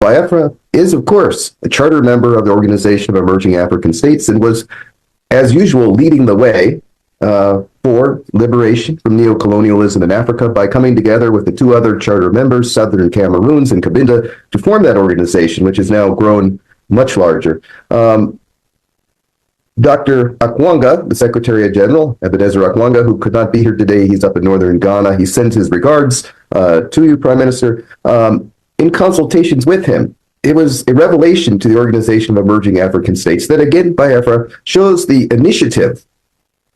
Biafra is, of course, a charter member of the Organization of Emerging African States and was, as usual, leading the way for liberation from neocolonialism in Africa by coming together with the two other charter members, Southern Cameroons and Cabinda, to form that organization, which has now grown much larger. Dr. Akwanga, the Secretary General, Ebenezer Akwanga, who could not be here today, he's up in northern Ghana. He sends his regards to you, Prime Minister. In consultations with him, it was a revelation to the Organization of Emerging African States that, again, Biafra shows the initiative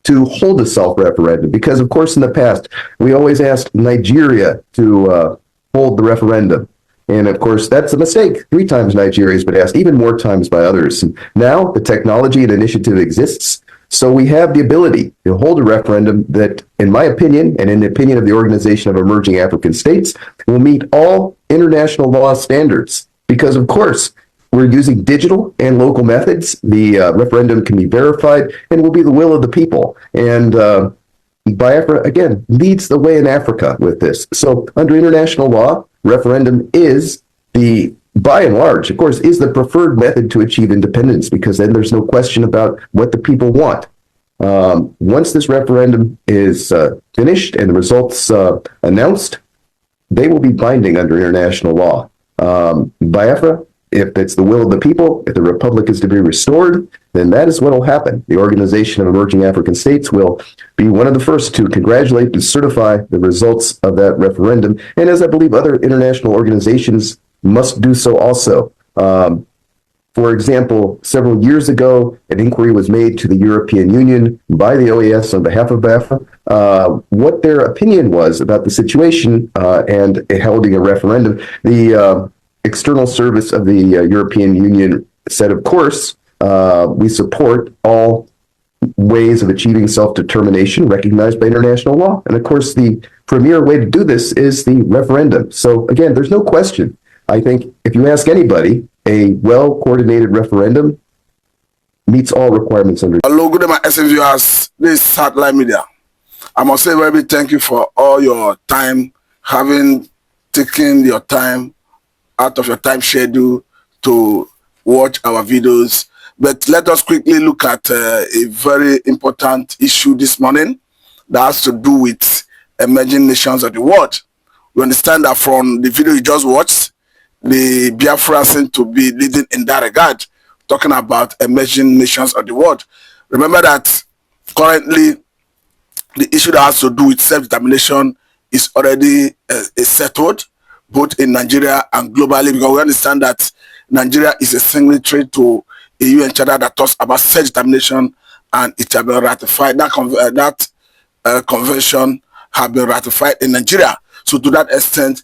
to hold a self-referendum. Because, of course, in the past, we always asked Nigeria to hold the referendum. And, of course, that's a mistake. 3 times Nigeria has been asked, even more times by others. And now the technology and initiative exists. So we have the ability to hold a referendum that, in my opinion, and in the opinion of the Organization of Emerging African States, will meet all international law standards. Because, of course, we're using digital and local methods. The referendum can be verified and will be the will of the people. And Biafra, again, leads the way in Africa with this. So under international law, referendum is the, by and large, of course, is the preferred method to achieve independence, because then there's no question about what the people want. Once this referendum is finished and the results announced, they will be binding under international law. Biafra, if it's the will of the people, if the republic is to be restored, then that is what will happen. The Organization of Emerging African States will be one of the first to congratulate and certify the results of that referendum. And as I believe other international organizations must do so also. For example, several years ago, an inquiry was made to the European Union by the OAS on behalf of Biafra, what their opinion was about the situation and holding a referendum. The External Service of the European Union said, of course, we support all ways of achieving self-determination recognized by international law. And of course, the premier way to do this is the referendum. So again, there's no question. I think if you ask anybody, a well-coordinated referendum meets all requirements under. Hello, good day, my SM viewers. This is Satellite Media. I must say very big thank you for all your time, having taken your time out of your time schedule to watch our videos. But let us quickly look at a very important issue this morning that has to do with emerging nations of the world. We understand that from the video you just watched, the Biafra seem to be leading in that regard, talking about emerging nations of the world. Remember that currently the issue that has to do with self-determination is already settled, both in Nigeria and globally, because we understand that Nigeria is a signatory to a UN charter that talks about self-determination, and it has been ratified. That convention has been ratified in Nigeria. So to that extent,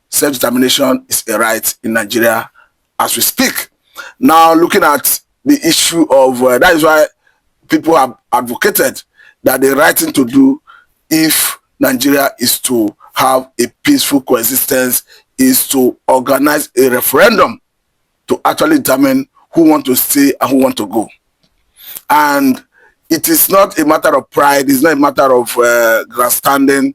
self-determination is a right in Nigeria as we speak. Now, looking at the issue of, that is why people have advocated that the right thing to do if Nigeria is to have a peaceful coexistence is to organize a referendum to actually determine who want to stay and who want to go. And it is not a matter of pride, it's not a matter of grandstanding.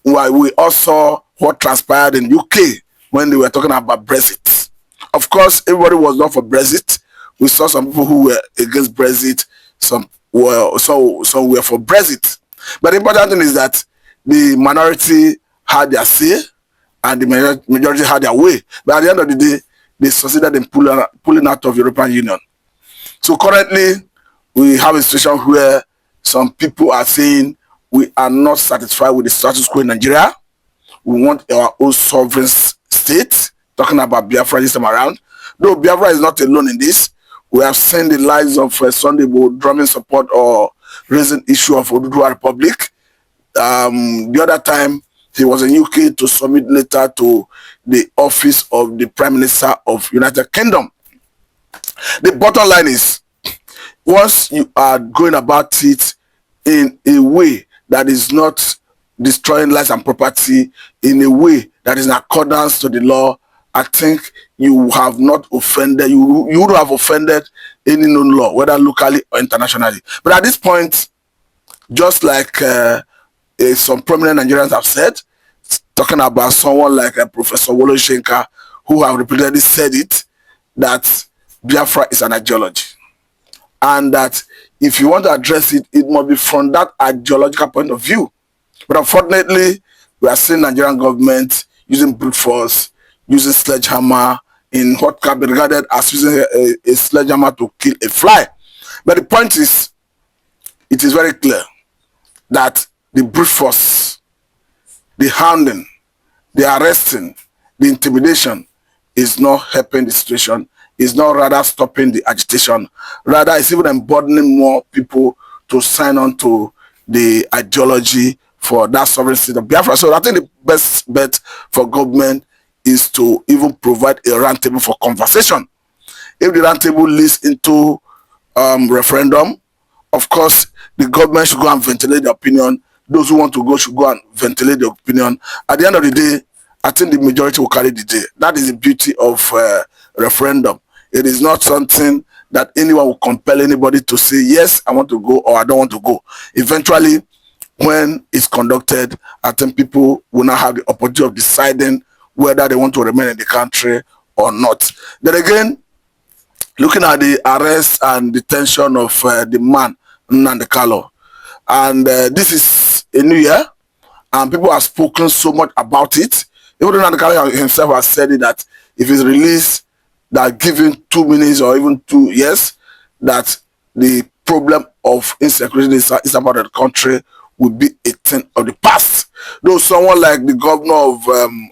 Why we also what transpired in UK when they were talking about Brexit. Of course, everybody was not for Brexit. We saw some people who were against Brexit, some were for Brexit. But the important thing is that the minority had their say and the majority had their way. But at the end of the day, they succeeded in pulling out of the European Union. So currently, we have a situation where some people are saying we are not satisfied with the status quo in Nigeria. We want our own sovereign state, talking about Biafra this time around. Though Biafra is not alone in this, we have seen the lives of Sunday Igboho drumming support or raising issue of Oduduwa Republic. The other time, he was in UK to submit letter to the office of the Prime Minister of United Kingdom. The bottom line is, once you are going about it in a way that is not destroying lives and property, in a way that is in accordance to the law, I think you have not offended, you would have offended any known law, whether locally or internationally. But at this point, just like some prominent Nigerians have said, talking about someone like Professor Wole Soyinka, who have repeatedly said it, that Biafra is an ideology. And that if you want to address it, it must be from that ideological point of view. But unfortunately, we are seeing Nigerian government using brute force, using sledgehammer in what can be regarded as using a sledgehammer to kill a fly. But the point is, it is very clear that the brute force, the hounding, the arresting, the intimidation is not helping the situation, is not rather stopping the agitation. Rather, it's even emboldening more people to sign on to the ideology for that sovereign state of Biafra. So I think the best bet for government is to even provide a roundtable for conversation. If the roundtable leads into referendum, of course, the government should go and ventilate the opinion. Those who want to go should go and ventilate the opinion. At the end of the day, I think the majority will carry the day. That is the beauty of referendum. It is not something that anyone will compel anybody to say, yes, I want to go or I don't want to go. Eventually, when it's conducted, I think people will not have the opportunity of deciding whether they want to remain in the country or not. Then again, looking at the arrest and detention of the man, Nnamdi Kanu, and this is a new year, and people have spoken so much about it. Even Nnamdi Kanu himself has said it, that if he's released, that given 2 minutes or even 2 years, that the problem of insecurity in the eastern part of the country will be a thing of the past. Though someone like the governor of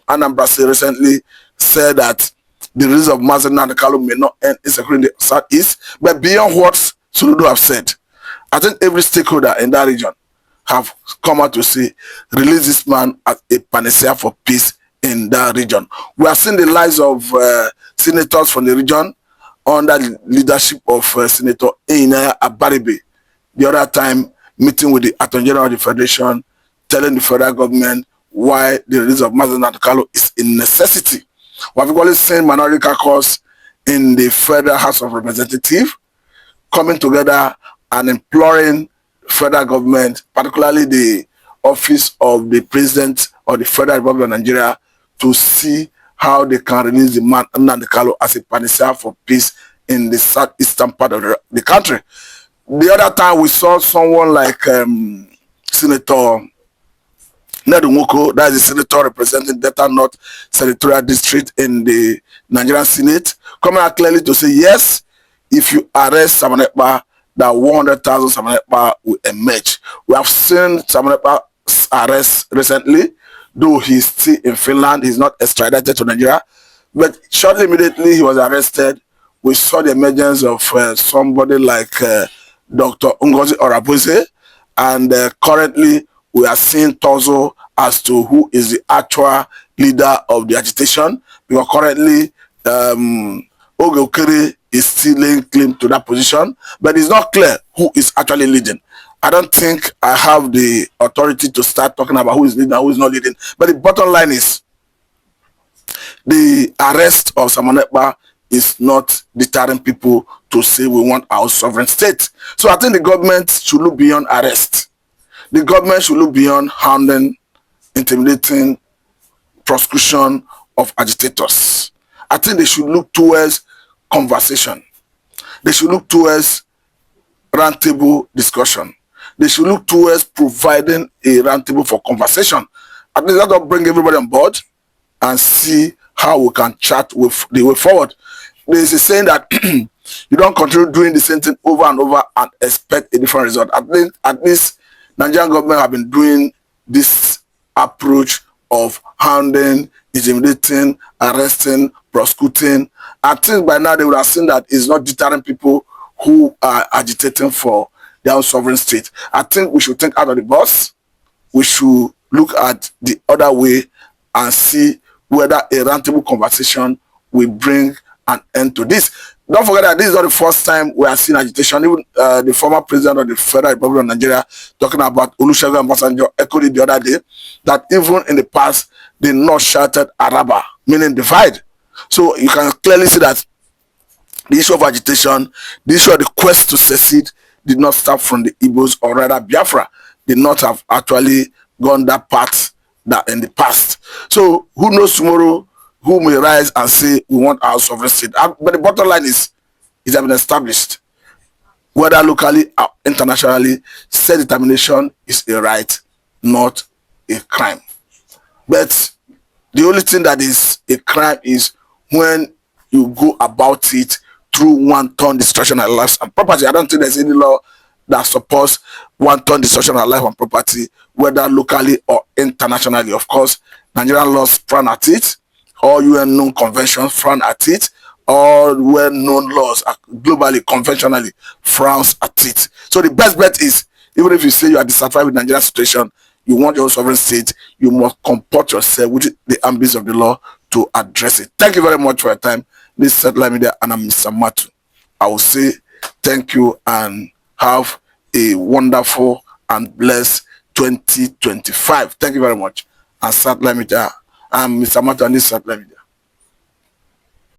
Anambra State recently said that the release of Mazi Nnamdi Kanu may not end insecurity in the southeast, but beyond what Soludo have said, I think every stakeholder in that region have come out to say, release this man as a panacea for peace in that region. We are seeing the lives of senators from the region under the leadership of Senator Ina Abaribe. The other time, meeting with the Attorney General of the Federation, telling the federal government why the release of Mazi Nnamdi Kanu is a necessity. We have equally seen minority caucus in the Federal House of Representatives coming together and imploring federal government, particularly the office of the President of the Federal Republic of Nigeria, to see how they can release the man Nnamdi Kanu as a panacea for peace in the southeastern part of the country. The other time we saw someone like Senator Nedumoko, that is the senator representing Delta North Senatorial District in the Nigerian Senate, coming out clearly to say, yes, if you arrest Samuel Ekpa, that 100,000 Samuel Ekpa will emerge. We have seen Samuel Ekpa's arrest recently, though he's still in Finland, he's not extradited to Nigeria. But shortly, immediately he was arrested, we saw the emergence of somebody like Dr. Ngozi Orabuze, and currently we are seeing tussle as to who is the actual leader of the agitation, because currently Oge Okere is still laying claim to that position, but it's not clear who is actually leading. I don't think I have the authority to start talking about who is leading and who is not leading, but the bottom line is the arrest of Samuel Ekpa is not deterring people to say we want our sovereign state. So I think the government should look beyond arrest. The government should look beyond hounding, intimidating, prosecution of agitators. I think they should look towards conversation. They should look towards roundtable discussion. They should look towards providing a roundtable for conversation. At least let us bring everybody on board and see how we can chat with the way forward. There is a saying that you don't continue doing the same thing over and over and expect a different result. At least Nigerian government have been doing this approach of hounding, intimidating, arresting, prosecuting. I think by now they would have seen that it's not deterring people who are agitating for their own sovereign state. I think we should think out of the box. We should look at the other way and see whether a roundtable conversation will bring an end to this. Don't forget that this is not the first time we are seeing agitation. Even the former president of the Federal Republic of Nigeria talking about Olusegun Obasanjo echoed it the other day, that even in the past, they not shouted Araba, meaning divide. So you can clearly see that the issue of agitation, the issue of the quest to secede did not start from the Igbos, or rather Biafra did not have actually gone that path that in the past. So who knows tomorrow, who may rise and say we want our sovereign state. But the bottom line is, it has been established, whether locally or internationally, self-determination is a right, not a crime. But the only thing that is a crime is when you go about it through wanton destruction of lives and property. I don't think there's any law that supports wanton destruction of life and property, whether locally or internationally. Of course, Nigerian laws frown at it, all UN known conventions frown at it, all well-known laws globally, conventionally frowns at it. So the best bet is, even if you say you are dissatisfied with Nigerian situation, you want your sovereign state, you must comport yourself with the ambits of the law to address it. Thank you very much for your time. This is Satellite Media, and I'm Mr. Matu. I will say thank you and have a wonderful and blessed 2025. Thank you very much. And Satellite Media, I'm Mr. Matu, and this is Satellite Media.